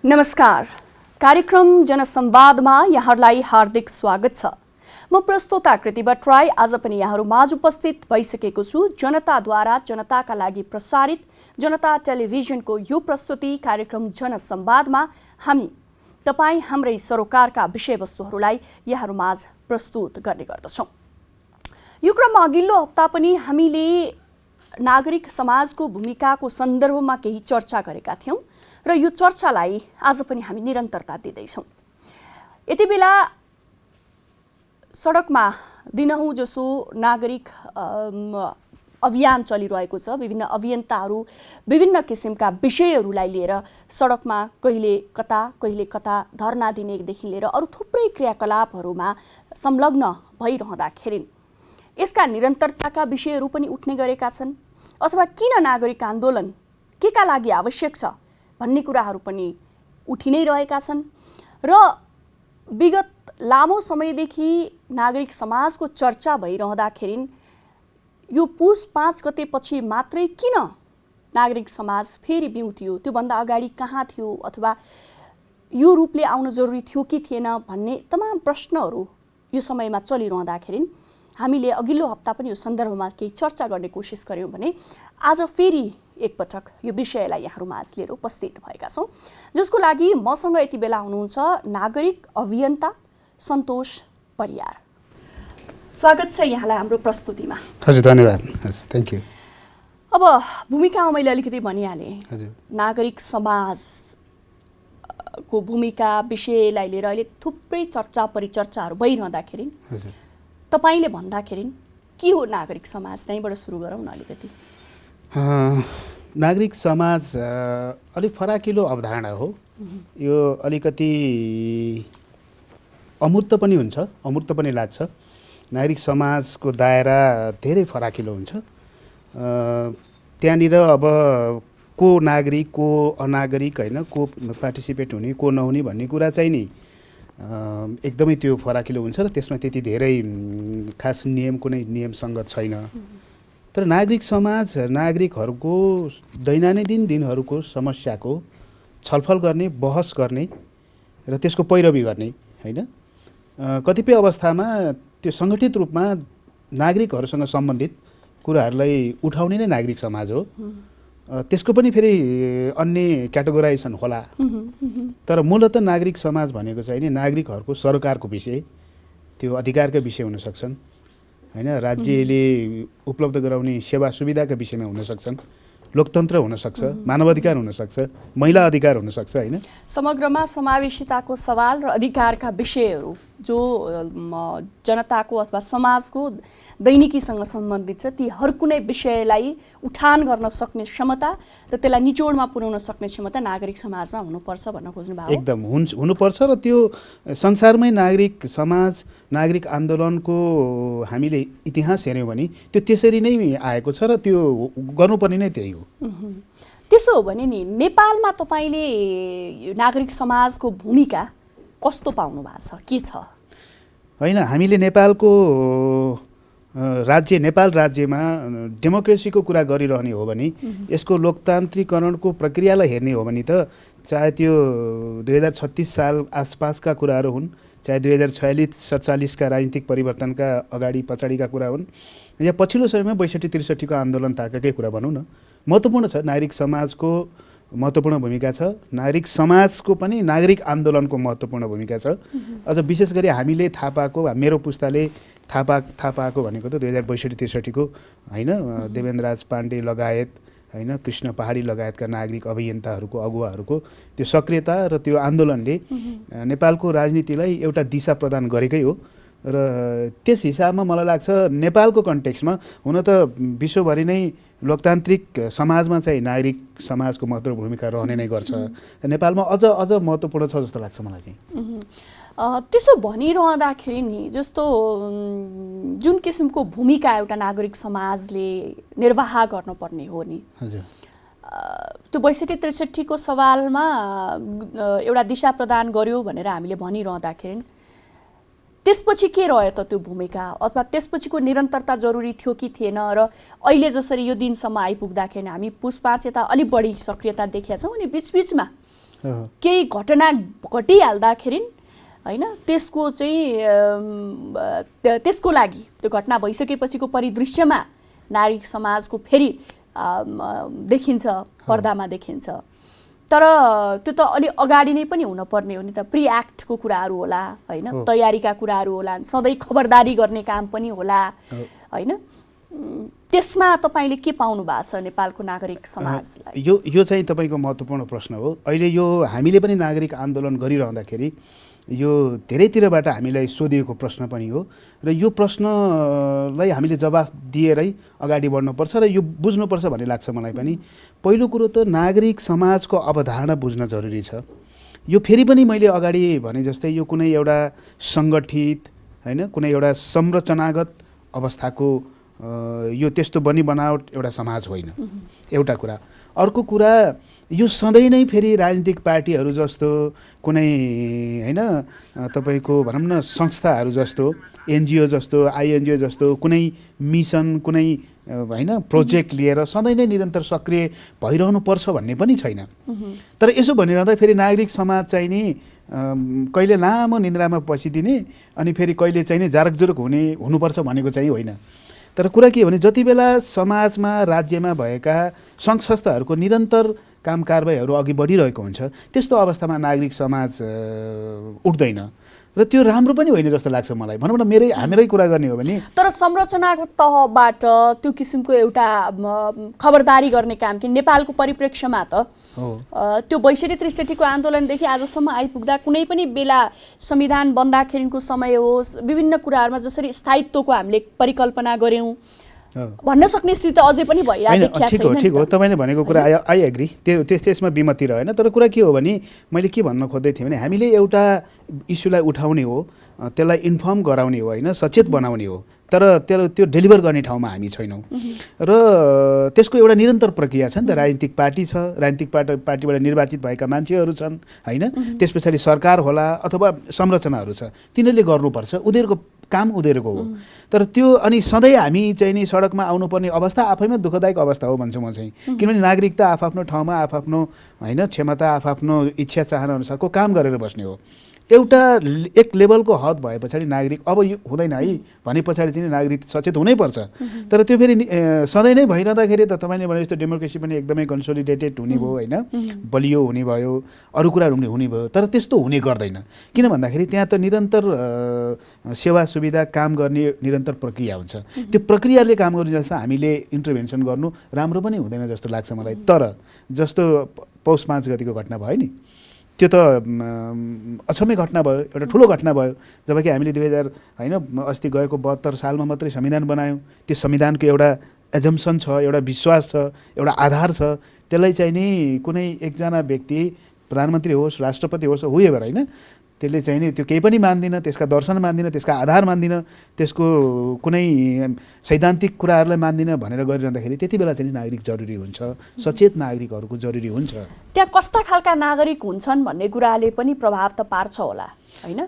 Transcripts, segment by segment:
नमस्कार, कार्यक्रम जनसंवादमा यहाँहरूलाई हार्दिक स्वागत छ। म प्रस्तोता कृति भट्टराई आज पनि यहाँहरू माझ उपस्थित भइसकेको छु। जनताद्वारा जनताका लागि प्रसारित जनता टेलिभिजनको यो प्रस्तुति कार्यक्रम जनसंवादमा हामी तपाईँ हाम्रै सरोकारका विषयवस्तुहरूलाई यहाँहरू माझ प्रस्तुत गर्ने गर्दछौँ। यो क्रममा अघिल्लो हप्ता पनि हामीले नागरिक समाजको भूमिकाको सन्दर्भमा केही चर्चा गरेका थियौँ र यो चर्चालाई आज पनि हामी निरन्तरता दिँदैछौँ। यति बेला सडकमा दिनहुँ जसो नागरिक अभियान चलिरहेको छ। विभिन्न अभियन्ताहरू विभिन्न किसिमका विषयहरूलाई लिएर सडकमा कहिले कता धरना दिनेदेखि लिएर अरू थुप्रै क्रियाकलापहरूमा संलग्न भइरहँदाखेरि यसका निरन्तरताका विषयहरू पनि उठ्ने गरेका छन् अथवा किन नागरिक आन्दोलन केका लागि आवश्यक छ भन्ने कुराहरू पनि उठि नै रहेका छन् र विगत लामो समयदेखि नागरिक समाजको चर्चा भइरहँदाखेरि यो पुस 5 गतेपछि मात्रै किन नागरिक समाज फेरि बिउतियो, त्योभन्दा अगाडि कहाँ थियो अथवा यो रूपले आउन जरुरी थियो कि थिएन भन्ने तमाम प्रश्नहरू यो समयमा चलिरहँदाखेरि हामीले अघिल्लो हप्ता पनि यो सन्दर्भमा केही चर्चा गर्ने कोसिस गर्यौँ भने आज फेरि एकपटक यो विषयलाई यहाँहरू माझ लिएर उपस्थित भएका छौँ, जसको लागि मसँग यति बेला हुनुहुन्छ नागरिक अभियन्ता सन्तोष परियार। स्वागत छ यहाँलाई हाम्रो प्रस्तुतिमा। हजुर, धन्यवाद। Thank you. अब भूमिकामा मैले अलिकति भनिहालेँ, नागरिक समाजको भूमिका विषयलाई लिएर अहिले थुप्रै चर्चा परिचर्चाहरू भइरहँदाखेरि तपाईँले भन्दाखेरि के हो नागरिक समाज, त्यहीँबाट सुरु गरौँ न अलिकति। नागरिक समाज अलिक फराकिलो अवधारणा हो। यो अलिकति अमूर्त पनि हुन्छ, अमूर्त पनि लाग्छ। नागरिक समाजको दायरा धेरै फराकिलो हुन्छ। त्यहाँनिर अब को नागरिक को अनागरिक होइन, को पार्टिसिपेट हुने को नहुने भन्ने कुरा चाहिँ नि एकदमै त्यो फराकिलो हुन्छ र त्यसमा त्यति धेरै खास नियम कुनै नियम सङ्गत छैन। तर नागरिक समाज नागरिकहरूको दैनन्दिन दिनहरूको समस्याको छलफल गर्ने, बहस गर्ने र त्यसको पैरवी गर्ने होइन। कतिपय अवस्थामा त्यो सङ्गठित रूपमा नागरिकहरूसँग सम्बन्धित कुराहरूलाई उठाउने नै नागरिक समाज हो। त्यसको पनि फेरि अन्य क्याटेगोराइजेसन होला। तर मूलतः नागरिक समाज भनेको चाहिँ नि नागरिकहरूको सरकारको विषय, त्यो अधिकारका विषय हुन सक्छन् होइन, राज्यले उपलब्ध गराउने सेवा सुविधाका विषयमा हुन सक्छन्, लोकतन्त्र हुन सक्छ, मानवाधिकार हुन सक्छ, महिला अधिकार हुन सक्छ होइन। समग्रमा समावेशिताको सवाल र अधिकारका विषयहरू जो जनताको अथवा समाजको दैनिकीसँग सम्बन्धित छ, ती हर कुनै विषयलाई उठान गर्न सक्ने क्षमता र त्यसलाई निचोडमा पुर्याउन सक्ने क्षमता नागरिक समाजमा हुनुपर्छ भन्न खोज्नु भएको। एकदम हुनुपर्छ र त्यो संसारमै नागरिक समाज नागरिक आन्दोलनको हामीले इतिहास हेऱ्यौँ भने त्यो त्यसरी नै आएको छ र त्यो गर्नुपर्ने नै त्यही हो। त्यसो हो भने नि नेपालमा तपाईँले नागरिक समाजको भूमिका कस्तो पाउनु भएको छ, के छ? होइन, हामीले नेपालको नेपाल राज्यमा डेमोक्रेसीको कुरा गरिरहने हो भने यसको लोकतान्त्रिकरणको प्रक्रियालाई हेर्ने हो भने त चाहे त्यो 2036 साल आसपासका कुराहरू हुन्, चाहे 2046-47 का राजनीतिक परिवर्तनका अगाडि पछाडिका कुरा हुन्, या पछिल्लो समयमा 62-63 को आन्दोलन ताकाकै कुरा भनौँ न, महत्त्वपूर्ण छ। नागरिक समाजको महत्त्वपूर्ण भूमिका छ, नागरिक समाजको पनि नागरिक आन्दोलनको महत्त्वपूर्ण भूमिका छ। अझ विशेष गरी हामीले थाहा पाएको, मेरो पुस्ताले थाहा पाएको भनेको त 2062-63 को होइन, देवेन्द्रराज पाण्डे लगायत होइन, कृष्ण पहाडी लगायतका नागरिक अभियन्ताहरूको अगुवाहरूको त्यो सक्रियता र त्यो आन्दोलनले नेपालको राजनीतिलाई एउटा दिशा प्रदान गरेकै हो। र त्यस हिसाबमा मलाई लाग्छ नेपालको कन्टेक्स्टमा हुन त विश्वभरि नै लोकतान्त्रिक समाजमा चाहिँ नागरिक समाजको महत्त्वपूर्ण भूमिका रहने नै गर्छ। नेपालमा अझ महत्त्वपूर्ण छ जस्तो लाग्छ मलाई चाहिँ। त्यसो भनिरहँदाखेरि नि जस्तो जुन किसिमको भूमिका एउटा नागरिक समाजले निर्वाह गर्नुपर्ने हो नि, त्यो 62-63 को सवालमा एउटा दिशा प्रदान गर्यो भनेर हामीले भनिरहँदाखेरि त्यसपछि के रह्यो त त्यो भूमिका, अथवा त्यसपछिको निरन्तरता जरुरी थियो कि थिएन, र अहिले जसरी यो दिनसम्म आइपुग्दाखेरि हामी पुस 5 यता अलिक बढी सक्रियता देखेका छौँ अनि बिचबिचमा केही घटना घटिहाल्दाखेरि हैन त्यसको चाहिँ त्यसको लागि त्यो घटना भइसकेपछिको परिदृश्यमा नागरिक समाजको फेरि देखिन्छ, पर्दामा देखिन्छ। तर त्यो त अलि अगाडि नै पनि हुनुपर्ने हो नि त, प्रि एक्टको कुराहरू होला हैन, तयारीका कुराहरू होला, सधैँ खबरदारी गर्ने काम पनि होला हैन। त्यसमा तपाईले के पाउनु भएको छ नेपालको नागरिक समाजलाई? यो चाहिँ तपाईको महत्त्वपूर्ण प्रश्न हो। अहिले यो हामीले पनि नागरिक आन्दोलन गरिरहँदाखेरि यो धेरैतिरबाट हामीलाई सोधिएको प्रश्न पनि हो र यो प्रश्नलाई हामीले जवाफ दिएरै अगाडि बढ्नुपर्छ र यो बुझ्नुपर्छ भन्ने लाग्छ मलाई पनि। पहिलो कुरो त नागरिक समाजको अवधारणा बुझ्न जरुरी छ। यो फेरि पनि मैले अगाडि भने जस्तै यो कुनै एउटा सङ्गठित हैन, कुनै एउटा संरचनागत अवस्थाको यो त्यस्तो बनावट एउटा समाज होइन, एउटा कुरा। अर्को कुरा, यो सधैँ नै फेरि राजनीतिक पार्टीहरू जस्तो कुनै हैन तपाईको भनौँ न संस्थाहरू जस्तो, एनजिओ जस्तो, आइएनजिओ जस्तो कुनै मिसन, कुनै हैन प्रोजेक्ट लिएर सधैँ नै निरन्तर सक्रिय भइरहनु पर्छ भन्ने पनि छैन। तर यसो भनिरहँदा फेरि नागरिक समाज चाहिँ नि कहिले लामो निन्द्रामा पसिदिने अनि फेरि कहिले चाहिँ नि जारकजुरुक हुनुपर्छ भनेको चाहिँ होइन। तर कुरा के हो भने जति बेला समाजमा राज्यमा भएका सङ्घ संस्थाहरूको निरन्तर काम कारबाहीहरू अघि बढिरहेको हुन्छ त्यस्तो अवस्थामा नागरिक समाज उठ्दैन र त्यो राम्रो पनि होइन जस्तो लाग्छ मलाई। भनौँ न हामीरै कुरा गर्ने हो भने। तर संरचनाको तहबाट त्यो किसिमको एउटा खबरदारी गर्ने काम कि नेपालको परिप्रेक्ष्यमा त त्यो 62-63 को आन्दोलनदेखि आजसम्म आइपुग्दा कुनै पनि बेला संविधान बन्दाखेरिको समय होस्, विभिन्न कुराहरूमा जसरी स्थायित्वको हामीले परिकल्पना गऱ्यौँ भन्न सक्ने स्थिति अझै पनि भइरहेको छ। ठिक हो, तपाईँले भनेको कुरा आई एग्री, त्यसमा विमति रहेन। तर कुरा के हो भने मैले के भन्न खोज्दै थिएँ भने हामीले एउटा इस्युलाई उठाउने हो, त्यसलाई इन्फर्म गराउने हो होइन, सचेत बनाउने हो, तर त्यो डेलिभर गर्ने ठाउँमा हामी छैनौँ। र त्यसको एउटा निरन्तर प्रक्रिया छ नि त। राजनीतिक पार्टी छ, राजनीतिक पार्टीबाट निर्वाचित भएका मान्छेहरू छन् होइन, त्यस पछाडि सरकार होला अथवा संरचनाहरू छ, तिनीहरूले गर्नुपर्छ, उनीहरूको काम उनीहरूको हो। तर त्यो अनि सधैँ हामी चाहिँ नि सडकमा आउनुपर्ने अवस्था आफैमा दुःखदायक अवस्था हो भन्छु म चाहिँ। किनभने नागरिकता आफआफ्नो ठाउँमा आफआफ्नो होइन क्षमता, आफआफ्नो इच्छा चाहना अनुसारको काम गरेर बस्ने हो। एउटा एक लेभलको हद भए पछाडि नागरिक अब यो हुँदैन है भने पछाडि चाहिँ नागरिक सचेत हुनैपर्छ। तर त्यो फेरि सधैँ नै भइरहँदाखेरि त तपाईँले भने जस्तो डेमोक्रेसी पनि एकदमै कन्सोलिडेटेड हुने भयो होइन, बलियो हुने भयो, अरू कुराहरू हुने भयो। तर त्यस्तो हुने गर्दैन। किन भन्दाखेरि त्यहाँ त निरन्तर सेवा सुविधा काम गर्ने निरन्तर प्रक्रिया हुन्छ। त्यो प्रक्रियाले काम गरिरहेछ, हामीले इन्टरभेन्सन गर्नु राम्रो पनि हुँदैन जस्तो लाग्छ मलाई। तर जस्तो पौष 5 गतिको घटना भयो नि, त्यो त अछामै घटना भयो, एउटा ठुलो घटना भयो। जबकि हामीले 2000 होइन अस्ति गएको 72 सालमा मात्रै संविधान बनायौँ। त्यो संविधानको एउटा एजम्सन छ, एउटा विश्वास छ, एउटा आधार छ। त्यसलाई चाहिँ नि कुनै एकजना व्यक्ति प्रधानमन्त्री होस्, राष्ट्रपति होस्, हुएभर होइन, त्यसले चाहिँ नि त्यो केही पनि मान्दिनँ, त्यसका दर्शन मान्दिनँ, त्यसका आधार मान्दिनँ, त्यसको कुनै सैद्धान्तिक कुराहरूलाई मान्दिनँ भनेर गरिरहँदाखेरि त्यति बेला चाहिँ नागरिक जरुरी हुन्छ, सचेत नागरिकहरूको जरुरी हुन्छ। त्यहाँ कस्ता खालका नागरिक हुन्छन् भन्ने कुराले पनि प्रभाव त पार्छ होला होइन।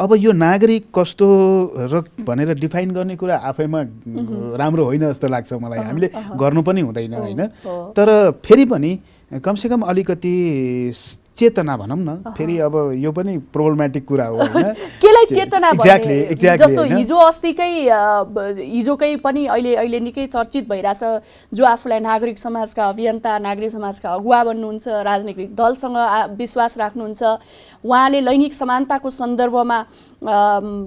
अब यो नागरिक कस्तो र भनेर डिफाइन गर्ने कुरा आफैमा राम्रो होइन जस्तो लाग्छ मलाई। हामीले गर्नु पनि हुँदैन होइन। तर फेरि पनि कमसेकम अलिकति चेतना भनौँ न, फेरि अब यो पनि प्रोब्लमेटिक कुरा हो होइन। केलाई चेतना भन्ने? एक्ज्याक्टली जस्तो हिजोकै पनि अहिले निकै चर्चित भइरहेछ, जो आफूलाई नागरिक समाजका अभियन्ता, नागरिक समाजका अगुवा बन्नुहुन्छ, राजनीतिक दलसँग विश्वास राख्नुहुन्छ, उहाँले लैङ्गिक समानताको सन्दर्भमा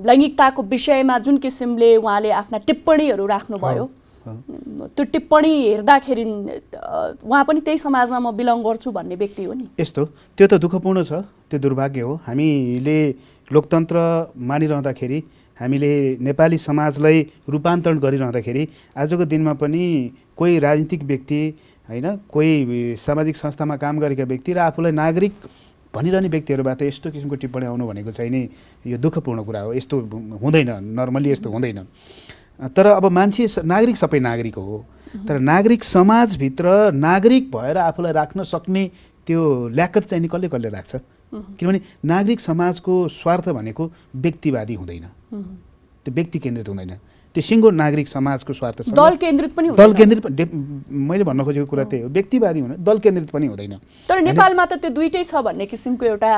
लैङ्गिकताको विषयमा जुन किसिमले उहाँले आफ्ना टिप्पणीहरू राख्नुभयो, त्यो टिप्पणी हेर्दाखेरि उहाँ पनि त्यही समाजमा म बिलङ गर्छु भन्ने व्यक्ति हो नि। यस्तो त्यो त दुःखपूर्ण छ, त्यो दुर्भाग्य हो। हामीले लोकतन्त्र मानिरहँदाखेरि, हामीले नेपाली समाजलाई रूपान्तरण गरिरहँदाखेरि आजको दिनमा पनि कोही राजनीतिक व्यक्ति होइन, कोही सामाजिक संस्थामा काम गरेका व्यक्ति र आफूलाई नागरिक भनिरहने व्यक्तिहरूबाट यस्तो किसिमको टिप्पणी आउनु भनेको चाहिँ नि यो दुःखपूर्ण कुरा हो। यस्तो हुँदैन, नर्मली यस्तो हुँदैन। तर अब मान्छे नागरिक सबै नागरिक हो, तर नागरिक समाजभित्र नागरिक भएर आफूलाई राख्न सक्ने त्यो ल्याकत चाहिँ नि कसले कसले राख्छ? किनभने नागरिक समाजको स्वार्थ भनेको व्यक्तिवादी हुँदैन, त्यो व्यक्ति केन्द्रित हुँदैन, त्यो सिङ्गो नागरिक समाजको स्वार्थ दल केन्द्रित पनि दल केन्द्रित मैले भन्न खोजेको कुरा त्यही हो, व्यक्तिवादी हुन दल केन्द्रित पनि हुँदैन। तर नेपालमा त त्यो दुईटै छ भन्ने किसिमको एउटा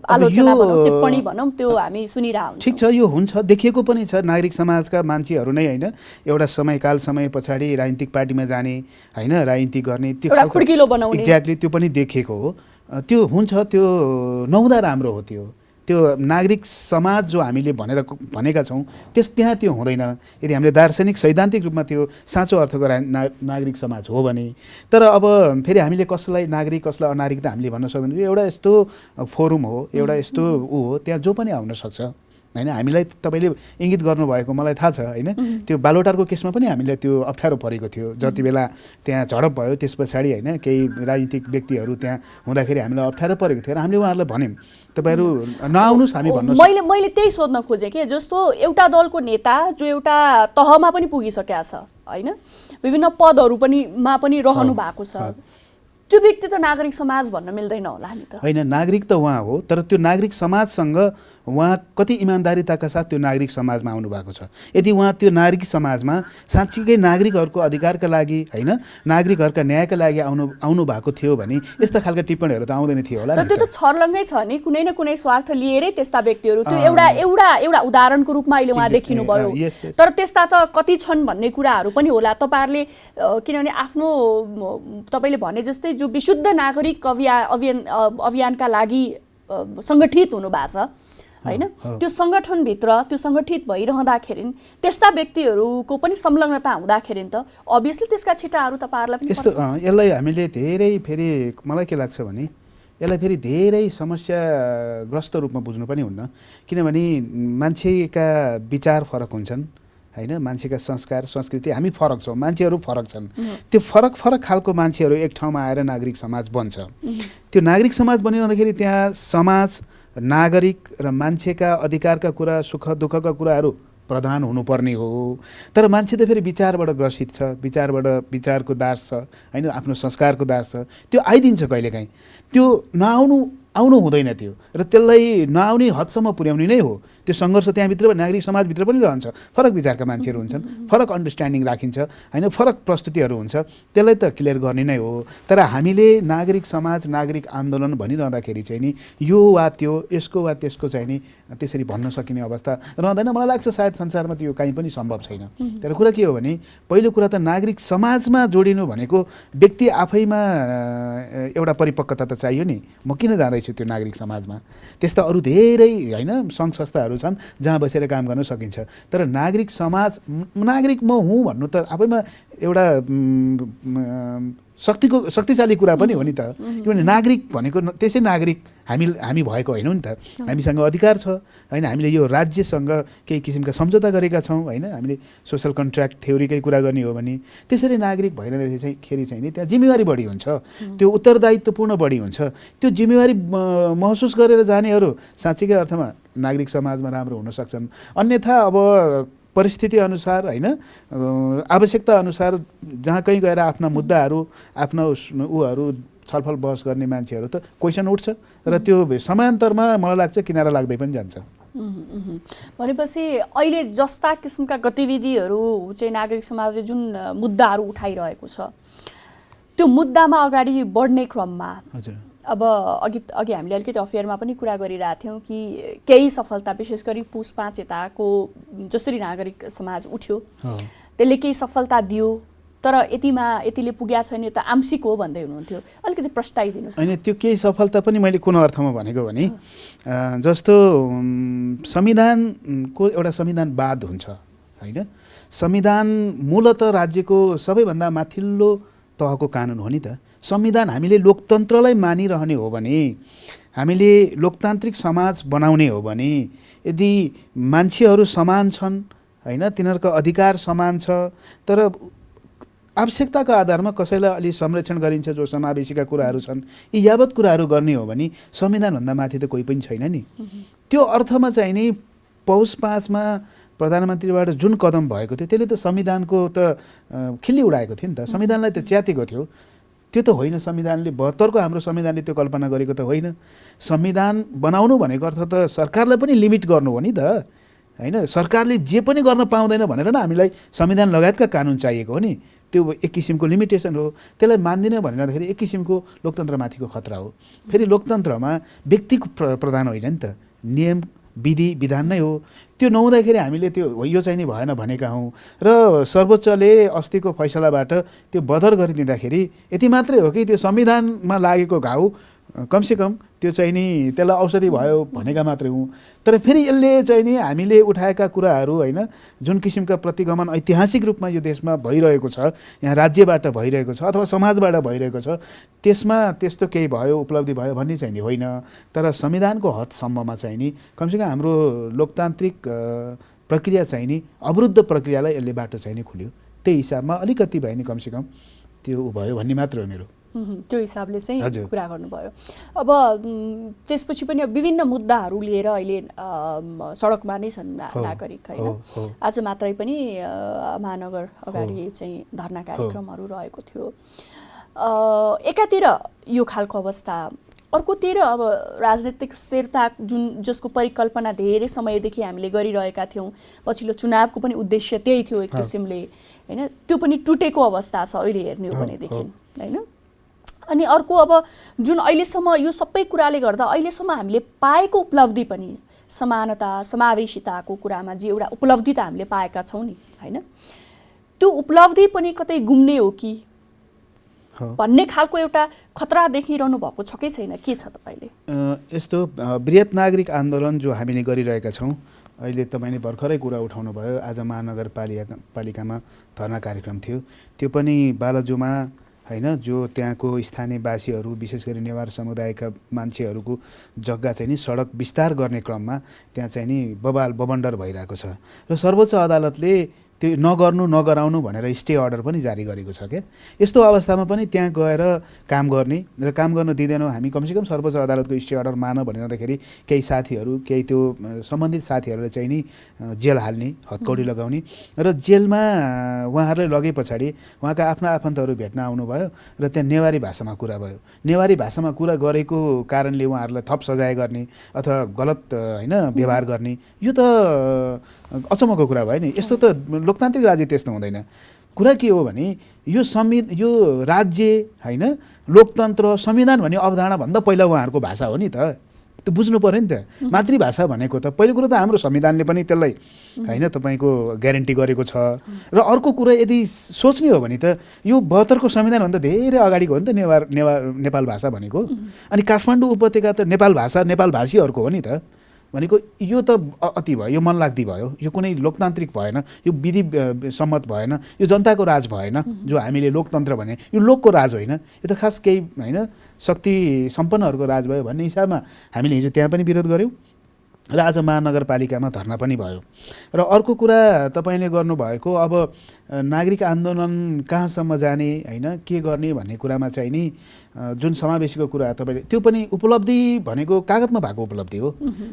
आलोचना भनौँ, टिप्पणी भनौँ, त्यो हामी सुनिरहेको हुन्छ। ठिक छ, यो हुन्छ, देखिएको पनि छ। नागरिक समाजका मान्छेहरू नै होइन एउटा समय पछाडि राजनीतिक पार्टीमा जाने होइन, राजनीति गर्ने त्यो एउटा खुड्किलो बनाउने, एक्ज्याक्टली त्यो पनि देखेको हो। त्यो हुन्छ, त्यो नहुँदा राम्रो हो। त्यो नागरिक समाज जो हामीले भनेका छौँ त्यहाँ त्यो हुँदैन यदि हामीले दार्शनिक सैद्धान्तिक रूपमा त्यो साँचो अर्थको नागरिक समाज हो भने। तर अब फेरि हामीले कसलाई नागरिक कसलाई अनागरिक त हामीले भन्न सक्दैनौँ। यो एउटा यस्तो फोरम हो, एउटा यस्तो हो, त्यहाँ जो पनि आउन सक्छ होइन। हामीलाई तपाईँले इङ्गित गर्नुभएको मलाई थाहा छ होइन, त्यो बालोटारको केसमा पनि हामीलाई त्यो अप्ठ्यारो परेको थियो। जति बेला त्यहाँ झडप भयो त्यस पछाडि होइन केही राजनीतिक व्यक्तिहरू त्यहाँ हुँदाखेरि हामीलाई अप्ठ्यारो परेको थियो र हामीले उहाँहरूलाई भन्यौँ तपाईँहरू नआउनुहोस्, हामी भन्नु। मैले त्यही सोध्न खोजेँ कि जस्तो एउटा दलको नेता जो एउटा तहमा पनि पुगिसकेका छ होइन, विभिन्न पदहरू पनि रहनु भएको छ, त्यो व्यक्ति त नागरिक समाज भन्न मिल्दैन होला नि त? होइन, नागरिक त उहाँ हो, तर त्यो नागरिक समाजसँग उहाँ कति इमान्दारिताका साथ त्यो नागरिक समाजमा आउनु भएको छ। यदि उहाँ त्यो नागरिक समाजमा साँच्चीकै नागरिकहरूको अधिकारका लागि होइन, नागरिकहरूका न्यायका लागि आउनु भएको थियो भने यस्ता खालका टिप्पणीहरू त आउँदैन थियो होला। त्यो त छर्लङ्गै छ नि, कुनै न कुनै स्वार्थ लिएरै त्यस्ता व्यक्तिहरू, त्यो एउटा उदाहरणको रूपमा अहिले उहाँ देखिनु भयो। तर त्यस्ता त कति छन् भन्ने कुराहरू पनि होला तपाईँहरूले, किनभने आफ्नो तपाईँले भने जस्तै जो विशुद्ध नागरिक अभियानका लागि सङ्गठित हुनुभएको छ होइन, त्यो सङ्गठनभित्र त्यो सङ्गठित भइरहँदाखेरि त्यस्ता व्यक्तिहरूको पनि संलग्नता हुँदाखेरि त अभियसली त्यसका छिटाहरू तपाईँहरूलाई पनि यस्तो यसलाई हामीले धेरै फेरि मलाई के लाग्छ भने यसलाई फेरि धेरै समस्याग्रस्त रूपमा बुझ्नु पनि हुन्न। किनभने मान्छेका विचार फरक हुन्छन् होइन, मान्छेका संस्कार संस्कृति हामी फरक छौँ, मान्छेहरू फरक छन्। त्यो फरक खालको मान्छेहरू एक ठाउँमा आएर नागरिक समाज बन्छ। त्यो नागरिक समाज बनिरहँदाखेरि त्यहाँ समाज, नागरिक र मान्छेका अधिकारका कुरा, सुख दुःखका कुराहरू प्रधान हुनुपर्ने हो। तर मान्छे त फेरि विचारबाट ग्रसित छ, विचारको दास छ होइन, आफ्नो संस्कारको दास छ। त्यो आइदिन्छ कहिलेकाहीँ, त्यो आउनु हुँदैन थियो र त्यसलाई नआउने हदसम्म पुर्याउने नै हो। त्यो सङ्घर्ष त्यहाँभित्र नागरिक समाजभित्र पनि रहन्छ। फरक विचारका मान्छेहरू हुन्छन्, फरक अन्डरस्ट्यान्डिङ राखिन्छ होइन, फरक प्रस्तुतिहरू हुन्छ, त्यसलाई त क्लियर गर्ने नै हो। तर हामीले नागरिक समाज, नागरिक आन्दोलन भनिरहँदाखेरि चाहिँ नि यो वा त्यो, यसको वा त्यसको चाहिँ नि त्यसरी भन्न सकिने अवस्था रहँदैन। मलाई लाग्छ सायद संसारमा त्यो कहीँ पनि सम्भव छैन। तर कुरा के हो भने पहिलो कुरा त नागरिक समाजमा जोडिनु भनेको व्यक्ति आफैमा एउटा परिपक्वता त चाहियो नि। म किन जाँदैछु त्यो नागरिक समाजमा? त्यस्ता अरू धेरै होइन सङ्घ संस्थाहरू छन् जहाँ बसेर काम गर्न सकिन्छ। तर नागरिक समाज, नागरिक म हुँ भन्नु त आफैमा एउटा शक्तिशाली कुरा पनि हो नि त। किनभने नागरिक भनेको त्यसै नागरिक हामी भएको होइनौँ नि त। हामीसँग अधिकार छ होइन, हामीले यो राज्यसँग केही किसिमका सम्झौता गरेका छौँ होइन, हामीले सोसल कन्ट्र्याक्ट थ्योरीकै कुरा गर्ने हो भने त्यसरी नागरिक भइरहँदाखेरि चाहिँ नि त्यहाँ जिम्मेवारी बढी हुन्छ, त्यो उत्तरदायित्वपूर्ण बढी हुन्छ। त्यो जिम्मेवारी महसुस गरेर जानेहरू साँच्चीकै अर्थमा नागरिक समाजमा राम्रो हुन सक्छन्। अन्यथा अब परिस्थिति अनुसार होइन, आवश्यकता अनुसार जहाँ कहीँ गएर आफ्ना मुद्दाहरू, आफ्ना उहरू छलफल बहस गर्ने मान्छेहरू त क्वेसन उठ्छ र त्यो समयान्तरमा मलाई लाग्छ किनारा लाग्दै पनि जान्छ। भनेपछि अहिले जस्ता किसिमका गतिविधिहरू चाहिँ नागरिक समाजले जुन मुद्दाहरू उठाइरहेको छ त्यो मुद्दामा अगाडि बढ्ने क्रममा अब अघि हामीले अलिकति अफेयरमा पनि कुरा गरिरहेको थियौँ कि केही सफलता, विशेष गरी पुस 5 यताको जसरी नागरिक समाज उठ्यो त्यसले केही सफलता दियो, तर यतिले पुग्या छैन, त आंशिक हो भन्दै हुनुहुन्थ्यो। अलिकति प्रस्ताइदिनुहोस्। होइन, त्यो केही सफलता पनि मैले कुन अर्थमा भनेको भने जस्तो संविधानको एउटा संविधानवाद हुन्छ होइन। संविधान मूलत राज्यको सबैभन्दा माथिल्लो तहको कानुन हो नि त। संविधान हामीले लोकतन्त्रलाई मानिरहने हो भने, हामीले लोकतान्त्रिक समाज बनाउने हो भने, यदि मान्छेहरू समान छन् होइन, तिनीहरूको अधिकार समान छ, तर आवश्यकताको आधारमा कसैलाई अलि संरक्षण गरिन्छ जो समावेशीका कुराहरू छन्, यी यावत कुराहरू गर्ने हो भने संविधानभन्दा माथि त कोही पनि छैन नि। त्यो अर्थमा चाहिँ नि पौष 5 मा प्रधानमन्त्रीबाट जुन कदम भएको थियो त्यसले त संविधानको त खिल्ली उडाएको थियो नि त, संविधानलाई त च्यातेको थियो। त्यो त होइन, संविधानले 72को हाम्रो संविधानले त्यो कल्पना गरेको त होइन। संविधान बनाउनु भनेको अर्थ त सरकारलाई पनि लिमिट गर्नु हो नि त, होइन? सरकारले जे पनि गर्न पाउँदैन भनेर न हामीलाई संविधान लगायतका कानुन चाहिएको हो नि। त्यो एक किसिमको लिमिटेसन हो। त्यसलाई मान्दिनँ भनेर एक किसिमको लोकतन्त्रमाथिको खतरा हो। फेरि लोकतन्त्रमा व्यक्तिको प्रधान होइन नि त, नियम विधि विधान नै हो। त्यो नहुँदाखेरि हामीले त्यो यो चाहिँ नि भएन भनेका हौँ र सर्वोच्चले अस्तिको फैसलाबाट त्यो बदर गरिदिँदाखेरि यति मात्रै हो कि त्यो संविधानमा लागेको घाउ कमसेकम त्यो चाहिँ नि त्यसलाई औषधि भयो भनेका मात्रै हौँ। तर फेरि यसले चाहिँ नि हामीले उठाएका कुराहरू, होइन, जुन किसिमका प्रतिगमन ऐतिहासिक रूपमा यो देशमा भइरहेको छ, यहाँ राज्यबाट भइरहेको छ अथवा समाजबाट भइरहेको छ, त्यसमा त्यस्तो केही भयो उपलब्धि भयो भन्ने चाहिँ नि होइन। तर संविधानको हदसम्ममा चाहिँ नि कमसेकम हाम्रो लोकतान्त्रिक प्रक्रिया चाहिँ नि अवरुद्ध प्रक्रियालाई यसले बाटो चाहिँ नि खुल्यो। त्यही हिसाबमा अलिकति भए नि कमसेकम त्यो भयो भन्ने मात्र हो मेरो। त्यो हिसाबले चाहिँ कुरा गर्नुभयो। अब त्यसपछि पनि विभिन्न मुद्दाहरू लिएर अहिले सडकमा नै छन् नागरिक, होइन? आज मात्रै पनि महानगर अगाडि चाहिँ धरना कार्यक्रमहरू रहेको थियो। एकातिर यो खालको अवस्था, अर्कोतिर अब राजनीतिक स्थिरता जसको परिकल्पना धेरै समयदेखि हामीले गरिरहेका थियौँ, पछिल्लो चुनावको पनि उद्देश्य त्यही थियो एक किसिमले, होइन? त्यो पनि टुटेको अवस्था छ अहिले हेर्ने हो भनेदेखि, होइन? अनि अर्को अब जुन अहिलेसम्म यो सबै कुराले गर्दा अहिलेसम्म हामीले पाएको उपलब्धि पनि समानता समावेशिताको कुरामा जे एउटा उपलब्धि त हामीले पाएका छौँ नि, होइन? त्यो उपलब्धि पनि कतै गुम्ने हो कि भन्ने खालको एउटा खतरा देखिरहनु भएको छ कि छैन, के छ तपाईँले? यस्तो बृहत नागरिक आन्दोलन जो हामीले गरिरहेका छौँ, अहिले तपाईँले भर्खरै कुरा उठाउनु भयो। आज महानगरपालिकामा धरना कार्यक्रम थियो, त्यो पनि बालजुमा, होइन, जो त्यहाँको स्थानीयवासीहरू विशेष गरी नेवार समुदायका मान्छेहरूको जग्गा चाहिँ नि सडक विस्तार गर्ने क्रममा त्यहाँ चाहिँ नि बबाल बबन्डर भइरहेको छ र सर्वोच्च अदालतले त्यो नगर्नु नगराउनु भनेर स्टे अर्डर पनि जारी गरेको छ क्या। यस्तो अवस्थामा पनि त्यहाँ गएर काम गर्ने र काम गर्न दिँदैनौँ हामी, कमसेकम सर्वोच्च अदालतको स्टे अर्डर मान भनिरहँदाखेरि केही साथीहरू, केही त्यो सम्बन्धित साथीहरूले चाहिँ नि जेल हाल्ने, हतकौडी लगाउने र जेलमा उहाँहरूले लगे पछाडि उहाँका आफ्ना आफन्तहरू भेट्न आउनुभयो र त्यहाँ नेवारी भाषामा कुरा भयो। नेवारी भाषामा कुरा गरेको कारणले उहाँहरूलाई थप सजाय गर्ने अथवा गलत, होइन, व्यवहार गर्ने, यो त अचम्मको कुरा भयो नि। यस्तो त लोकतान्त्रिक राज्य त्यस्तो हुँदैन। कुरा के हो भने यो राज्य, होइन, लोकतन्त्र, संविधान भन्ने अवधारणा भन्दा पहिला उहाँहरूको भाषा हो नि त, त्यो बुझ्नु पऱ्यो नि त। मातृभाषा भनेको त पहिलो कुरो त हाम्रो संविधानले पनि त्यसलाई, होइन, तपाईँको ग्यारेन्टी गरेको छ। र अर्को कुरा यदि सोच्ने हो भने त यो 72को संविधानभन्दा धेरै अगाडिको हो नि त नेपाल भाषा भनेको। अनि काठमाडौँ उपत्यका त नेपाल भाषा नेपालभाषीहरूको हो नि त भनेको। यो त अति भयो, यो मनलाग्दी भयो, यो कुनै लोकतान्त्रिक भएन, यो विधि सम्मत भएन, यो जनताको राज भएन। जो हामीले लोकतन्त्र भने यो लोकको राज होइन, यो त खास केही, होइन, शक्ति सम्पन्नहरूको राज भयो भन्ने हिसाबमा हामीले हिजो त्यहाँ पनि विरोध गऱ्यौँ र आज महानगरपालिकामा धरना पनि भयो। र अर्को कुरा तपाईँले गर्नुभएको अब नागरिक आन्दोलन कहाँसम्म जाने, होइन, के गर्ने भन्ने कुरामा चाहिँ नि जुन समावेशीको कुरा तपाईँले, त्यो पनि उपलब्धि भनेको कागजमा भएको उपलब्धि हो।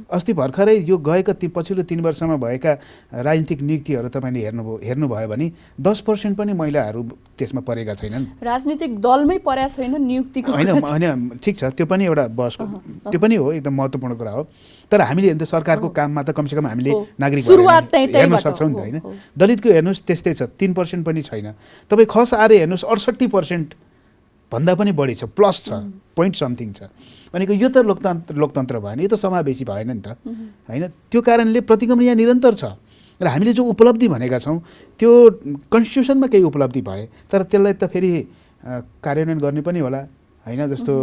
अस्ति भर्खरै यो गएका पछिल्लो 3 वर्षमा भएका राजनीतिक नियुक्तिहरू तपाईँले हेर्नुभयो भने 10% पनि महिलाहरू त्यसमा परेका छैनन्। राजनीतिक दलमै परेका छैन नियुक्तिको, होइन, ठिक छ, त्यो पनि एउटा बहसको, त्यो पनि हो, एकदम महत्त्वपूर्ण कुरा हो। तर हामीले हेर्नु सरकारको काममा त कमसेकम हामीले नागरिक हेर्न सक्छौँ नि त, होइन? दलितको हेर्नुहोस् त्यस्तै छ, 3% पनि छैन। तपाईँ खस आएर हेर्नुहोस् 68% भन्दा पनि बढी छ, प्लस छ, पोइन्ट समथिङ छ। भनेको यो त लोकतन्त्र भएन, यो त समावेशी भएन नि त, होइन? त्यो कारणले प्रतिगमन यहाँ निरन्तर छ र हामीले जो उपलब्धि भनेका छौँ त्यो कन्स्टिट्युसनमा केही उपलब्धि भए, तर त्यसलाई त फेरि कार्यान्वयन गर्ने पनि होला, होइन? जस्तो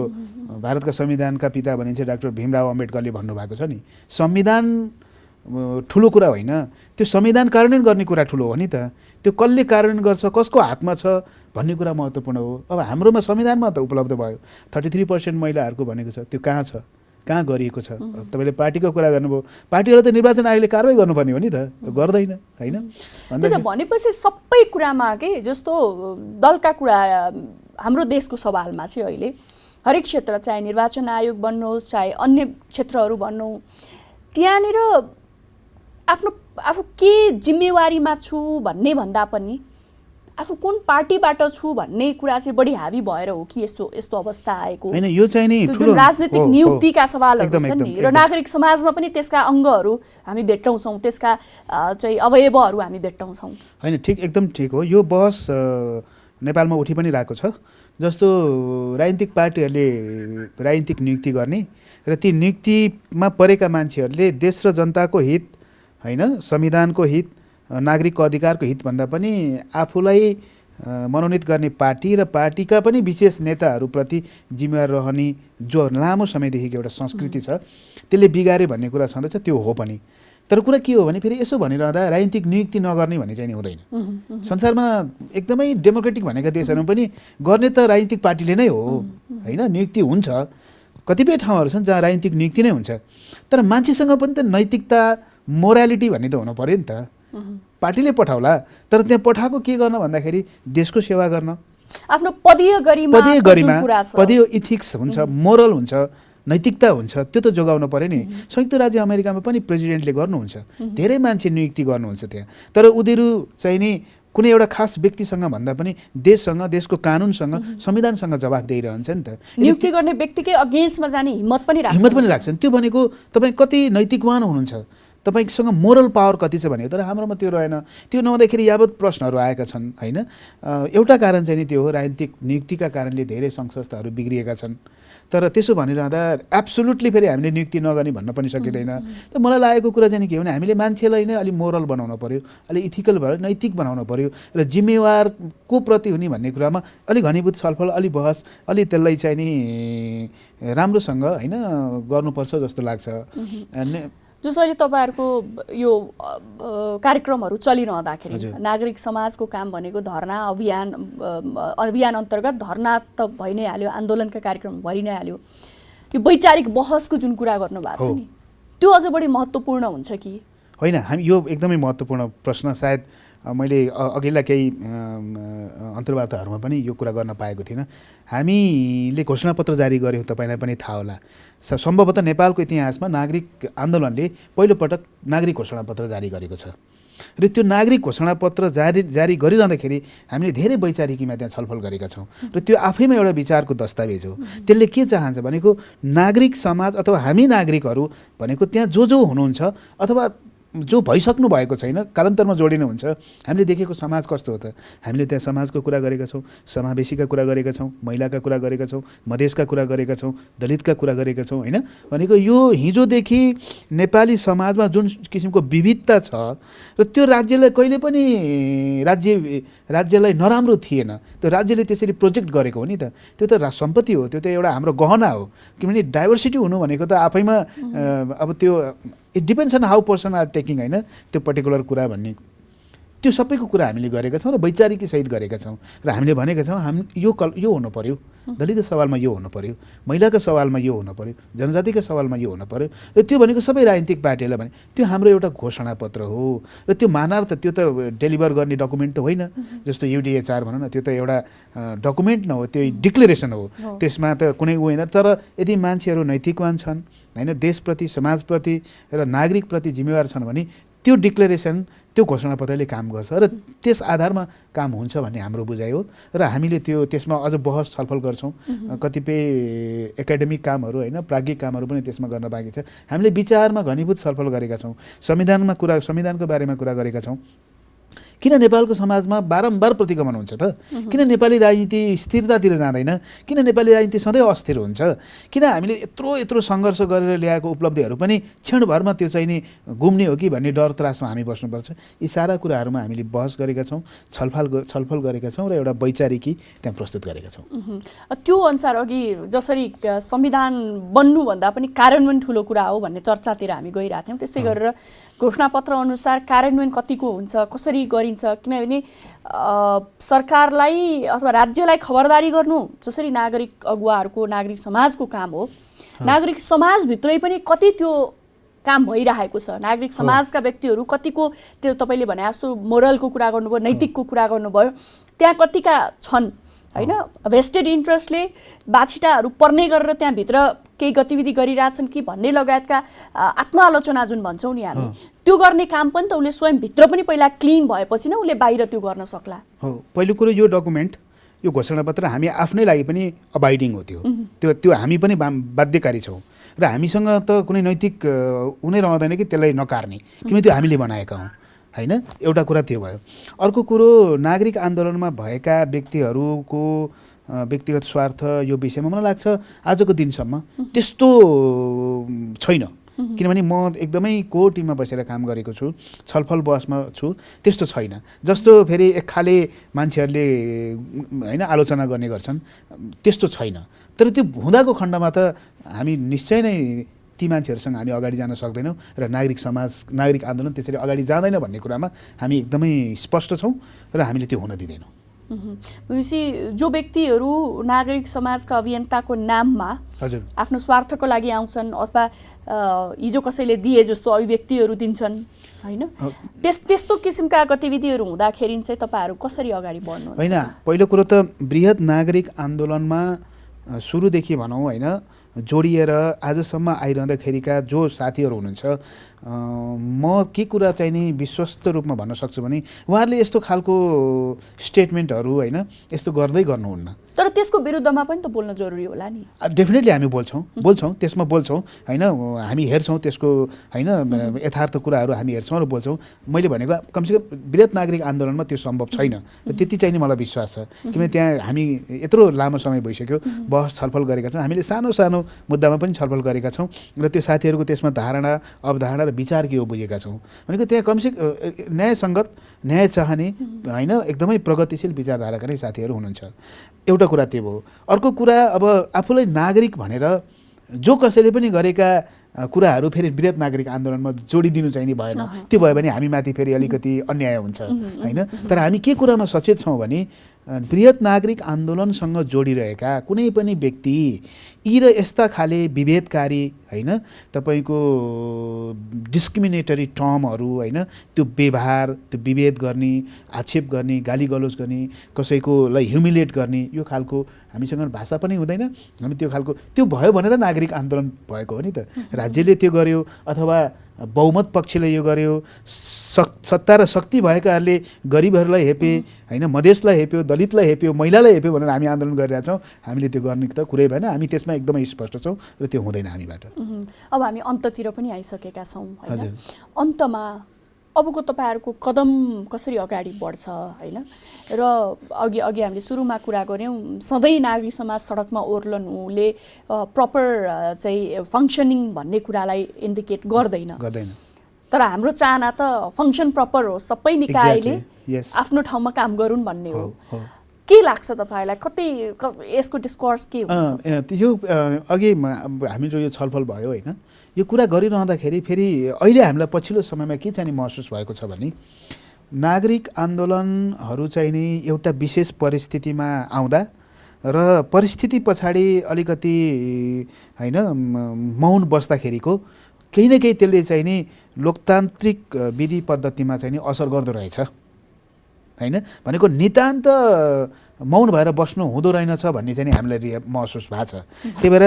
भारतका संविधानका पिता भनिन्छ डाक्टर भीमराव अम्बेडकरले भन्नुभएको छ नि, संविधान ठुलो कुरा होइन, त्यो संविधान कार्यान्वयन गर्ने कुरा ठुलो हो नि त। त्यो कसले कार्यान्वयन गर्छ, कसको हातमा छ भन्ने कुरा महत्त्वपूर्ण हो। अब हाम्रोमा संविधानमा त उपलब्ध भयो 33% महिलाहरूको भनेको छ, त्यो कहाँ छ, कहाँ गरिएको छ? तपाईँले पार्टीको कुरा गर्नुभयो, पार्टीहरूले त निर्वाचन आयोगले कारवाही गर्नुपर्ने हो नि त, गर्दैन, होइन? भनेपछि सबै कुरामा के जस्तो दलका कुरा हाम्रो देशको सवालमा चाहिँ अहिले हरेक क्षेत्र, चाहे निर्वाचन आयोग भन्नुहोस् चाहे अन्य क्षेत्रहरू भन्नु, त्यहाँनिर आफ्नो आफू के जिम्मेवारीमा छु भन्ने भन्दा पनि आफू कुन पार्टीबाट छु भन्ने कुरा चाहिँ बढी हावी भएर हो कि यस्तो यस्तो अवस्था आएको होइन यो चाहिँ नि जुन राजनीतिक नियुक्तिका सवालहरू छन् नि र नागरिक समाजमा पनि त्यसका अङ्गहरू हामी भेट्टाउँछौँ, त्यसका चाहिँ अवयवहरू हामी भेट्टाउँछौँ। होइन ठिक, एकदम ठिक हो। यो बहस नेपालमा उठि पनि रहेको छ। जस्तो राजनीतिक पार्टीहरूले राजनीतिक नियुक्ति गर्ने र ती नियुक्तिमा परेका मान्छेहरूले देश र जनताको हित, होइन, संविधानको हित, नागरिकको अधिकारको हित भन्दा पनि आफूलाई मनोनित गर्ने पार्टी र पार्टीका पनि विशेष नेताहरूप्रति जिम्मेवार रहने जो लामो समयदेखिको एउटा संस्कृति छ त्यसले बिगार्यो भन्ने कुरा छँदैछ। त्यो हो पनि, तर कुरा के हो भने फेरि यसो भनिरहँदा राजनीतिक नियुक्ति नगर्ने भन्ने चाहिँ नि हुँदैन। संसारमा एकदमै डेमोक्रेटिक भनेका देशहरूमा पनि गर्ने त राजनीतिक पार्टीले नै हो, होइन। नियुक्ति हुन्छ, कतिपय ठाउँहरू छन् जहाँ राजनीतिक नियुक्ति नै हुन्छ, तर मान्छेसँग पनि त नैतिकता, मोरालिटी भन्ने त हुनु पर्यो नि त। पार्टीले पठाउला, तर त्यहाँ पठाएको के गर्न भन्दाखेरि देशको सेवा गर्न, आफ्नो पदीय गरिमा, पदीय इथिक्स हुन्छ, मोरल हुन्छ, नैतिकता हुन्छ, त्यो त जोगाउनु पर्यो नि। संयुक्त राज्य अमेरिकामा पनि प्रेसिडेन्टले गर्नुहुन्छ, धेरै मान्छे नियुक्ति गर्नुहुन्छ त्यहाँ, तर उनीहरू चाहिँ नि कुनै एउटा खास व्यक्तिसँग भन्दा पनि देशसँग, देशको कानुनसँग, संविधानसँग जवाफदेही रहन्छ नि त। नियुक्ति गर्ने व्यक्तिकै अगेन्स्टमा जाने हिम्मत पनि राख्छन्। त्यो भनेको तपाईँ कति नैतिकवान हुनुहुन्छ, तपाईँसँग मोरल पावर कति छ भने, तर हाम्रोमा त्यो रहेन। त्यो नहुँदाखेरि यावत प्रश्नहरू आएका छन्, होइन। एउटा कारण चाहिँ नि त्यो हो, राजनीतिक नियुक्तिका कारणले धेरै सङ्घ संस्थाहरू बिग्रिएका छन्। तर त्यसो भनिरहँदा एब्सोल्युटली फेरि हामीले नियुक्ति नगर्ने भन्न पनि सकिँदैन। त मलाई लागेको कुरा चाहिँ के भने हामीले मान्छेलाई नै अलि मोरल बनाउनु पर्यो, अलि इथिकल भयो, नैतिक बनाउनु पर्यो र जिम्मेवार को प्रति हुने भन्ने कुरामा अलि घनीभूत छलफल, अलि बहस, अलि त्यसलाई चाहिँ नि राम्रोसँग, होइन, गर्नुपर्छ जस्तो लाग्छ। जसरी तपाईँहरूको यो कार्यक्रमहरू चलिरहँदाखेरि नागरिक समाजको काम भनेको धरना अभियान अन्तर्गत धरना त भइ नै हाल्यो, आन्दोलनका कार्यक्रम भरि नै हाल्यो, यो वैचारिक बहसको जुन कुरा गर्नुभएको छ नि त्यो अझ बढी महत्त्वपूर्ण हुन्छ कि होइन? हामी यो एकदमै महत्त्वपूर्ण प्रश्न, सायद मैले अघिल्ला केही अन्तर्वार्ताहरूमा पनि यो कुरा गर्न पाएको थिइनँ। हामीले घोषणापत्र जारी गऱ्यौँ, तपाईँलाई पनि थाहा होला। सम्भवतः नेपालको इतिहासमा नागरिक आन्दोलनले पहिलोपटक नागरिक घोषणापत्र जारी गरेको छ र त्यो नागरिक घोषणापत्र जारी गरिरहँदाखेरि हामीले धेरै वैचारिकीमा त्यहाँ छलफल गरेका छौँ र त्यो आफैमा एउटा विचारको दस्तावेज हो। त्यसले के चाहन्छ भनेको नागरिक समाज अथवा हामी नागरिकहरू भनेको त्यहाँ जो हुनुहुन्छ अथवा जो भइसक्नु भएको छैन, कालान्तरमा जोडिनु हुन्छ। हामीले देखेको समाज कस्तो हो त? हामीले त्यहाँ समाजको कुरा गरेका छौँ, समावेशीका कुरा गरेका छौँ, महिलाका कुरा गरेका छौँ, मधेसका कुरा गरेका छौँ, दलितका कुरा गरेका छौँ, होइन। भनेको यो हिजोदेखि नेपाली समाजमा जुन किसिमको विविधता छ र त्यो राज्यलाई कहिले पनि राज्यलाई नराम्रो थिएन, त्यो राज्यले त्यसरी प्रोजेक्ट गरेको हो नि त। त्यो त सम्पत्ति हो, त्यो त एउटा हाम्रो गहना हो। किनभने डाइभर्सिटी हुनु भनेको त आफैमा अब त्यो it depends on how person are taking, होइन, त्यो पर्टिकुलर कुरा भन्ने त्यो सबैको कुरा हामीले गरेका छौँ र वैचारिकी सहित गरेका छौँ र हामीले भनेका छौँ यो हुनु पर्यो, दलितको सवालमा यो हुनु पर्यो, महिलाको सवालमा यो हुनु पर्यो, जनजातिको सवालमा यो हुनु पर्यो। र त्यो भनेको सबै राजनीतिक पार्टीहरूलाई भने त्यो हाम्रो एउटा घोषणापत्र हो र त्यो मानार्थ, त्यो त डेलिभर गर्ने डकुमेन्ट त होइन। जस्तो युडिएचआर भनौँ न, त्यो त एउटा डकुमेन्ट न हो, त्यो डिक्लेरेसन हो। त्यसमा त कुनै ऊ होइन। तर यदि मान्छेहरू नैतिकवान छन्, होइन, देशप्रति, समाजप्रति र नागरिकप्रति जिम्मेवार छन् भने त्यो डिक्लेरेसन, त्यो घोषणापत्रले काम गर्छ र त्यस आधारमा काम हुन्छ भन्ने हाम्रो बुझाइ हो। र हामीले त्यसमा अझ बहस छलफल गर्छौँ। कतिपय एकाडेमिक कामहरू, होइन, प्राज्ञिक कामहरू पनि त्यसमा गर्न बाँकी छ। हामीले विचारमा घनीभूत छलफल गरेका छौँ, संविधानको बारेमा कुरा गरेका छौँ। किन नेपालको समाजमा बारम्बार प्रतिगमन हुन्छ त? किन नेपाली राजनीति स्थिरतातिर जाँदैन? किन नेपाली राजनीति सधैँ अस्थिर हुन्छ? किन हामीले यत्रो सङ्घर्ष गरेर ल्याएको उपलब्धिहरू पनि क्षणभरमा त्यो चाहिँ नि गुम्ने हो कि भन्ने डर त्रासमा हामी बस्नुपर्छ? यी सारा कुराहरूमा हामीले बहस गरेका छौँ, छलफल गरेका छौँ र एउटा वैचारिकी त्यहाँ प्रस्तुत गरेका छौँ। त्यो अनुसार अघि जसरी संविधान बन्नुभन्दा पनि कार्यान्वयन ठुलो कुरा हो भन्ने चर्चातिर हामी गइरहेको थियौँ, त्यस्तै गरेर घोषणापत्र अनुसार कार्यान्वयन कतिको हुन्छ, कसरी गरिन्छ? किनभने सरकारलाई अथवा राज्यलाई खबरदारी गर्नु जसरी नागरिक अगुवाहरूको, नागरिक समाजको काम हो, नागरिक समाजभित्रै पनि कति त्यो काम भइरहेको छ? नागरिक समाजका व्यक्तिहरू कतिको त्यो तपाईँले भने जस्तो मोरलको कुरा गर्नुभयो, नैतिकको कुरा गर्नुभयो, त्यहाँ कतिका छन्, होइन? भेस्टेड इन्ट्रेस्टले बाछिटाहरू पर्ने गरेर त्यहाँभित्र केही गतिविधि गरिरहेछन् कि भन्ने लगायतका आत्मआलोचना जुन भन्छौँ नि हामी त्यो गर्ने काम पनि त उसले स्वयं भित्र पनि पहिला क्लिन भएपछि नै उसले बाहिर त्यो गर्न सक्ला। हो, पहिलो कुरो यो डकुमेन्ट, यो घोषणापत्र हामी आफ्नै लागि पनि अबाइडिङ हो। त्यो हामी पनि बाध्यकारी छौँ र हामीसँग त कुनै नैतिक उनी रहँदैन कि त्यसलाई नकार्ने, किनभने त्यो हामीले बनाएका हौँ होइन। एउटा कुरा त्यो भयो। अर्को कुरो, नागरिक आन्दोलनमा भएका व्यक्तिहरूको व्यक्तिगत स्वार्थ यो विषयमा मलाई लाग्छ आजको दिनसम्म त्यस्तो छैन, किनभने म एकदमै कोर टिममा बसेर काम गरेको छु, छलफल बहसमा छु, त्यस्तो छैन। जस्तो फेरि एक खाले मान्छेहरूले होइन आलोचना गर्ने गर्छन्, त्यस्तो छैन। तर त्यो हुँदाको खण्डमा त हामी निश्चय नै ती मान्छेहरूसँग हामी अगाडि जान सक्दैनौँ र नागरिक समाज, नागरिक आन्दोलन त्यसरी अगाडि जाँदैन भन्ने कुरामा हामी एकदमै स्पष्ट छौँ र हामीले त्यो हुन दिँदैनौँ। भनेपछि जो व्यक्तिहरू नागरिक समाजका अभियन्ताको नाममा हजुर आफ्नो स्वार्थको लागि आउँछन् अथवा हिजो कसैले दिए जस्तो अभिव्यक्तिहरू दिन्छन् होइन, त्यस्तो किसिमका गतिविधिहरू हुँदाखेरि चाहिँ तपाईँहरू कसरी अगाडि बढ्नुहुन्छ? होइन, पहिलो कुरो त बृहत नागरिक आन्दोलनमा सुरुदेखि भनौँ होइन जोडिएर आजसम्म आइरहँदाखेरिका जो साथीहरू हुनुहुन्छ, म के कुरा चाहिँ नि विश्वस्त रूपमा भन्न सक्छु भने उहाँहरूले यस्तो खालको स्टेटमेन्टहरू होइन यस्तो गर्दै गर्नुहुन्न। तर त्यसको विरुद्धमा पनि त बोल्न जरुरी होला नि। डेफिनेटली हामी बोल्छौँ त्यसमा बोल्छौँ होइन, हामी हेर्छौँ त्यसको होइन यथार्थ कुराहरू हामी हेर्छौँ र बोल्छौँ। मैले भनेको कमसेकम बृहत नागरिक आन्दोलनमा त्यो सम्भव छैन, त्यति चाहिँ नि मलाई विश्वास छ। किनभने त्यहाँ हामी यत्रो लामो समय भइसक्यो बहस छलफल गरेका छौँ, हामीले सानो सानो मुद्दामा पनि छलफल गरेका छौँ र त्यो साथीहरूको त्यसमा धारणा अवधारणा र विचार के हो बुझेका छौँ। भनेको त्यहाँ कमसेकम न्यायसङ्गत, न्याय चाहने होइन एकदमै प्रगतिशील विचारधाराका नै साथीहरू हुनुहुन्छ। एउटा कुरा त्यो भयो। अर्को कुरा, अब आफूलाई नागरिक भनेर जो कसैले पनि गरेका कुराहरू फेरि बृहत नागरिक आन्दोलनमा जोडिदिनु चाहिँ नि भएन। त्यो भयो भने हामीमाथि फेरि अलिकति अन्याय हुन्छ होइन। तर हामी के कुरामा सचेत छौँ भने बृहत नागरिक आन्दोलनसँग जोडिरहेका कुनै पनि व्यक्ति यी र यस्ता खाले विभेदकारी होइन तपाईँको डिस्क्रिमिनेटरी टर्महरू होइन त्यो व्यवहार, त्यो विभेद गर्ने, आक्षेप गर्ने, गाली गलोच गर्ने, कसैकोलाई ह्युमिलेट गर्ने, यो खालको हामीसँग भाषा पनि हुँदैन। हामी त्यो खालको त्यो भयो भनेर नागरिक आन्दोलन भएको हो नि त। राज्यले त्यो गर्यो अथवा बहुमत पक्षले यो गर्यो, सत्ता र शक्ति भएकाहरूले गरिबहरूलाई हेपे होइन, मधेसलाई हेप्यो, दलितलाई हेप्यो, महिलालाई हेप्यो भनेर हामी आन्दोलन गरिरहेछौँ। हामीले त्यो गर्ने त कुरै भएन। हामी त्यसमा एकदमै स्पष्ट छौँ र त्यो हुँदैन हामीबाट। अब हामी अन्ततिर पनि आइसकेका छौँ होइन। अन्तमा अबको तपाईँहरूको कदम कसरी अगाडि बढ्छ होइन? र अघि हामीले सुरुमा कुरा गऱ्यौँ, सधैँ नागरिक समाज सडकमा ओर्लनुले प्रपर चाहिँ फङ्सनिङ भन्ने कुरालाई इन्डिकेट गर्दैन। तर हाम्रो चाहना त फङ्सन प्रपर हो, सबै निकायले आफ्नो ठाउँमा काम गरून् भन्ने हो। के लाग्छ तपाईँहरूलाई, कति यसको डिस्कोर्स के हुन्छ? यो अघि हाम्रो यो छलफल भयो होइन, यो कुरा गरिरहँदाखेरि फेरि अहिले हामीलाई पछिल्लो समयमा के चाहिँ महसुस भएको छ भने नागरिक आन्दोलनहरू चाहिँ नि एउटा विशेष परिस्थितिमा आउँदा र परिस्थिति पछाडि अलिकति होइन मौन बस्दाखेरिको केही न केही त्यसले चाहिँ नि लोकतान्त्रिक विधि पद्धतिमा चाहिँ नि असर गर्दो रहेछ होइन। भनेको नितान्त मौन भएर बस्नु हुँदो रहेनछ भन्ने चाहिँ हामीलाई महसुस भएको छ। त्यही भएर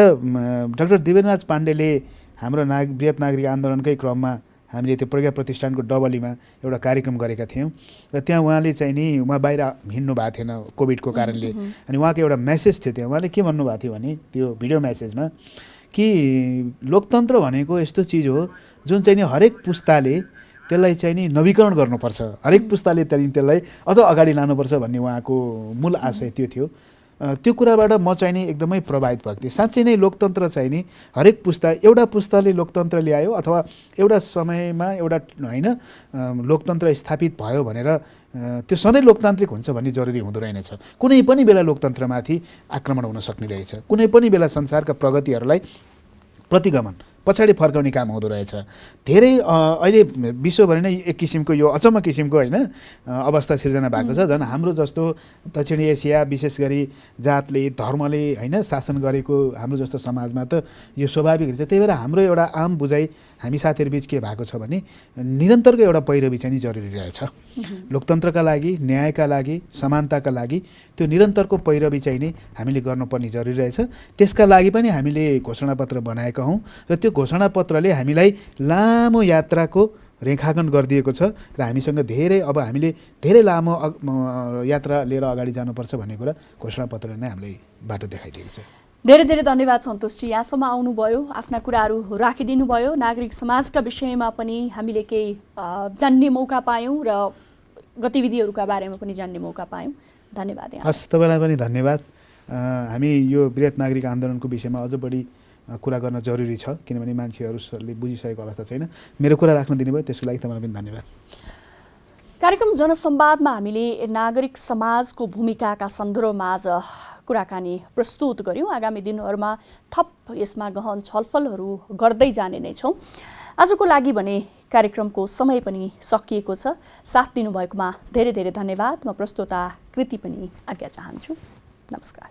डाक्टर देवेन्द्रनाथ पाण्डेले हाम्रो बृहत नागरिक आन्दोलनकै क्रममा हामीले त्यो प्रज्ञा प्रतिष्ठानको डबलीमा एउटा कार्यक्रम गरेका थियौँ र त्यहाँ उहाँले चाहिँ नि उहाँ बाहिर हिँड्नु भएको थिएन कोभिडको कारणले। अनि उहाँको एउटा मेसेज थियो त्यहाँ, उहाँले के भन्नुभएको थियो भने त्यो भिडियो मेसेजमा कि लोकतन्त्र भनेको यस्तो चिज हो जुन चाहिँ नि हरेक पुस्ताले त्यसलाई चाहिँ नि नवीकरण गर्नुपर्छ, हरेक पुस्ताले त्यसलाई अझ अगाडि लानुपर्छ भन्ने उहाँको मूल आशय त्यो थियो। त्यो कुराबाट म चाहिँ नि एकदमै प्रभावित भएको थिएँ। साँच्चै नै लोकतन्त्र चाहिँ नि हरेक पुस्ता, एउटा पुस्ताले लोकतन्त्र ल्यायो अथवा एउटा समयमा एउटा होइन लोकतन्त्र स्थापित भयो भनेर त्यो सधैँ लोकतान्त्रिक हुन्छ भन्ने जरुरी हुँदो रहेनछ। कुनै पनि बेला लोकतन्त्रमाथि आक्रमण हुन सक्ने रहेछ, कुनै पनि बेला संसारका प्रगतिहरूलाई प्रतिगमन पछाडि फर्काउने काम हुँदो रहेछ। धेरै अहिले विश्वभरि नै एक किसिमको यो अचम्म किसिमको होइन अवस्था सिर्जना भएको छ। झन् हाम्रो जस्तो दक्षिणी एसिया विशेष गरी जातले धर्मले होइन शासन गरेको हाम्रो जस्तो समाजमा त यो स्वाभाविक हुन्छ। त्यही भएर हाम्रो एउटा आम बुझाइ हामी साथीहरूबिच के भएको छ भने निरन्तरको एउटा पैरवी चाहिँ जरुरी रहेछ। लोकतन्त्रका लागि, न्यायका लागि, समानताका लागि त्यो निरन्तरको पैरवी चाहिँ नि हामीले गर्नुपर्ने जरुरी रहेछ। त्यसका लागि पनि हामीले घोषणापत्र बनाएका हौँ र त्यो घोषणापत्रले हामीलाई लामो यात्राको रेखाङ्कन गरिदिएको छ र हामीसँग अब हामीले धेरै लामो यात्रा लिएर अगाडि जानुपर्छ भन्ने कुरा घोषणापत्रले नै हामीलाई बाटो देखाइदिएको छ। धेरै धेरै धन्यवाद सन्तोषजी, यहाँसम्म आउनुभयो, आफ्ना कुराहरू राखिदिनु भयो। नागरिक समाजका विषयमा पनि हामीले केही जान्ने मौका पायौँ र गतिविधिहरूका बारेमा पनि जान्ने मौका पायौँ। धन्यवाद। हस्, तपाईँलाई पनि धन्यवाद। हामी यो वृहत नागरिक आन्दोलनको विषयमा अझ बढी कुरा गर्न जरुरी छ, किनभने मान्छेहरूले बुझिसकेको अवस्था छैन। मेरो कुरा राख्न दिनुभयो, त्यसको लागि तपाईँलाई पनि धन्यवाद। कार्यक्रम जनसंवादमा हामीले नागरिक समाजको भूमिकाका सन्दर्भमा आज कुराकानी प्रस्तुत गर्यौँ। आगामी दिनहरूमा थप यसमा गहन छलफलहरू गर्दै जाने नै छौँ। आजको लागि भने कार्यक्रमको समय पनि सकिएको छ। साथ दिनुभएकोमा धेरै धेरै धन्यवाद। म प्रस्तोता कृति पनि आज्ञा चाहन्छु। नमस्कार।